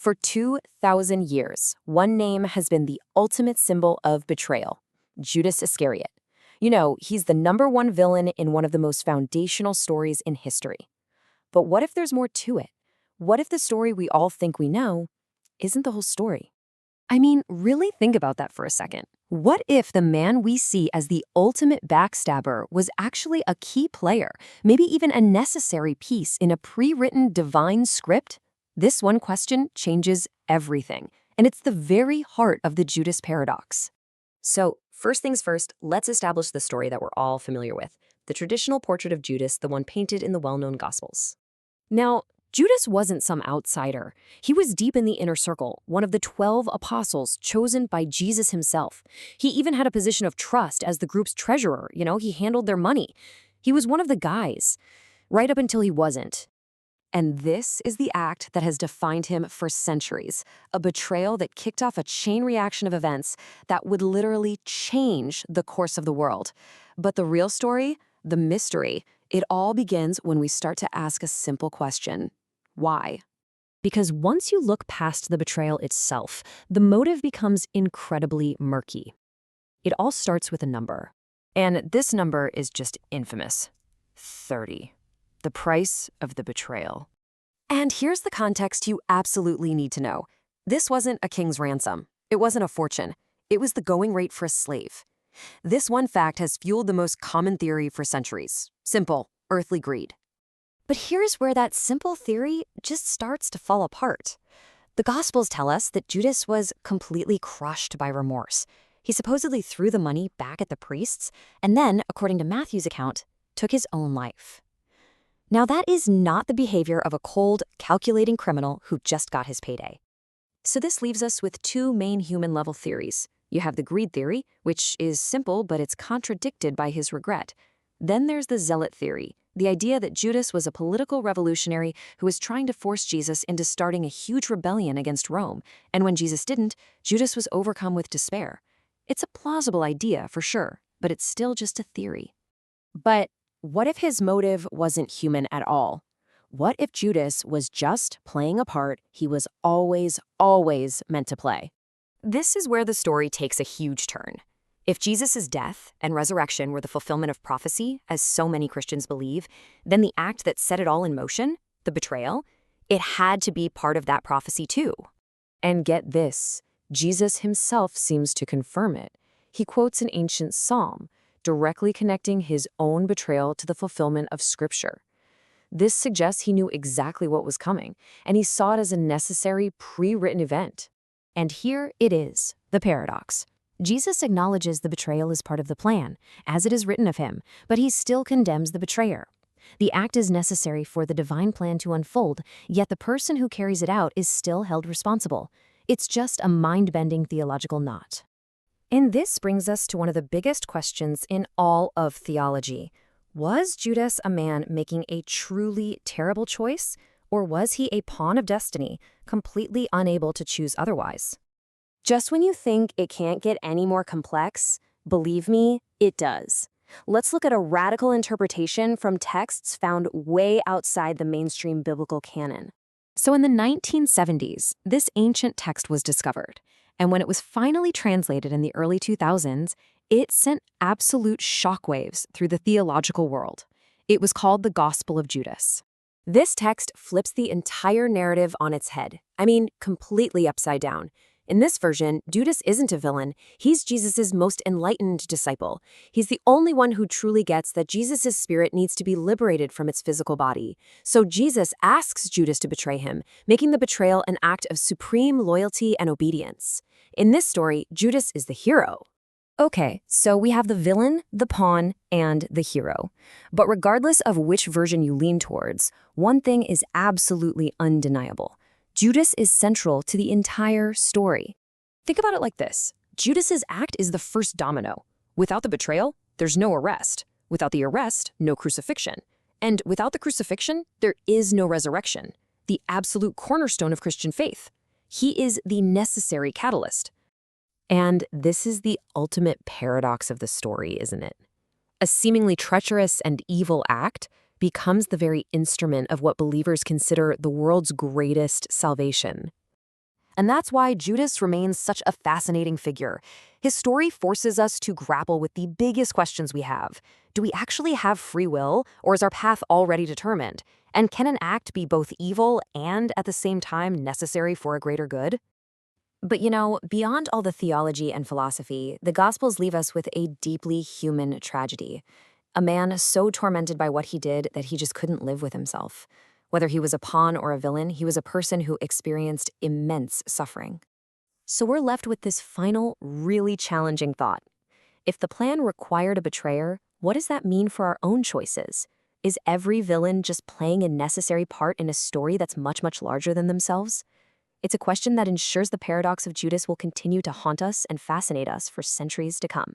For 2,000 years, one name has been the ultimate symbol of betrayal: Judas Iscariot. You know, he's the #1 villain in one of the most foundational stories in history. But what if there's more to it? What if the story we all think we know isn't the whole story? I mean, really think about that for a second. What if the man we see as the ultimate backstabber was actually a key player, maybe even a necessary piece in a pre-written divine script? This one question changes everything, and it's the very heart of the Judas paradox. So, first things first, let's establish the story that we're all familiar with, the traditional portrait of Judas, the one painted in the well-known Gospels. Now, Judas wasn't some outsider. He was deep in the inner circle, one of the 12 apostles chosen by Jesus himself. He even had a position of trust as the group's treasurer. He handled their money. He was one of the guys, right up until he wasn't. And this is the act that has defined him for centuries, a betrayal that kicked off a chain reaction of events that would literally change the course of the world. But the real story, the mystery, it all begins when we start to ask a simple question: why? Because once you look past the betrayal itself, the motive becomes incredibly murky. It all starts with a number. And this number is just infamous: 30. The price of the betrayal. And here's the context you absolutely need to know. This wasn't a king's ransom. It wasn't a fortune. It was the going rate for a slave. This one fact has fueled the most common theory for centuries: simple, earthly greed. But here's where that simple theory just starts to fall apart. The Gospels tell us that Judas was completely crushed by remorse. He supposedly threw the money back at the priests, and then, according to Matthew's account, took his own life. Now, that is not the behavior of a cold, calculating criminal who just got his payday. So this leaves us with two main human-level theories. You have the greed theory, which is simple, but it's contradicted by his regret. Then there's the zealot theory, the idea that Judas was a political revolutionary who was trying to force Jesus into starting a huge rebellion against Rome, and when Jesus didn't, Judas was overcome with despair. It's a plausible idea, for sure, but it's still just a theory. But what if his motive wasn't human at all? What if Judas was just playing a part he was always meant to play? This is where the story takes a huge turn. If Jesus' death and resurrection were the fulfillment of prophecy, as so many Christians believe, then the act that set it all in motion, the betrayal, it had to be part of that prophecy too. And get this, Jesus himself seems to confirm it. He quotes an ancient psalm, directly connecting his own betrayal to the fulfillment of Scripture. This suggests he knew exactly what was coming, and he saw it as a necessary, pre-written event. And here it is, the paradox. Jesus acknowledges the betrayal is part of the plan, as it is written of him, but he still condemns the betrayer. The act is necessary for the divine plan to unfold, yet the person who carries it out is still held responsible. It's just a mind-bending theological knot. And this brings us to one of the biggest questions in all of theology. Was Judas a man making a truly terrible choice, or was he a pawn of destiny, completely unable to choose otherwise? Just when you think it can't get any more complex, believe me, it does. Let's look at a radical interpretation from texts found way outside the mainstream biblical canon. So in the 1970s, this ancient text was discovered. And when it was finally translated in the early 2000s, it sent absolute shockwaves through the theological world. It was called the Gospel of Judas. This text flips the entire narrative on its head. I mean, completely upside down. In this version, Judas isn't a villain. He's Jesus' most enlightened disciple. He's the only one who truly gets that Jesus' spirit needs to be liberated from its physical body. So Jesus asks Judas to betray him, making the betrayal an act of supreme loyalty and obedience. In this story, Judas is the hero. Okay, so we have the villain, the pawn, and the hero. But regardless of which version you lean towards, one thing is absolutely undeniable. Judas is central to the entire story. Think about it like this. Judas's act is the first domino. Without the betrayal, there's no arrest. Without the arrest, no crucifixion. And without the crucifixion, there is no resurrection, the absolute cornerstone of Christian faith. He is the necessary catalyst. And this is the ultimate paradox of the story, isn't it? A seemingly treacherous and evil act becomes the very instrument of what believers consider the world's greatest salvation. And that's why Judas remains such a fascinating figure. His story forces us to grapple with the biggest questions we have. Do we actually have free will, or is our path already determined? And can an act be both evil and, at the same time, necessary for a greater good? But beyond all the theology and philosophy, the Gospels leave us with a deeply human tragedy. A man so tormented by what he did that he just couldn't live with himself. Whether he was a pawn or a villain, he was a person who experienced immense suffering. So we're left with this final, really challenging thought. If the plan required a betrayer, what does that mean for our own choices? Is every villain just playing a necessary part in a story that's much, much larger than themselves? It's a question that ensures the paradox of Judas will continue to haunt us and fascinate us for centuries to come.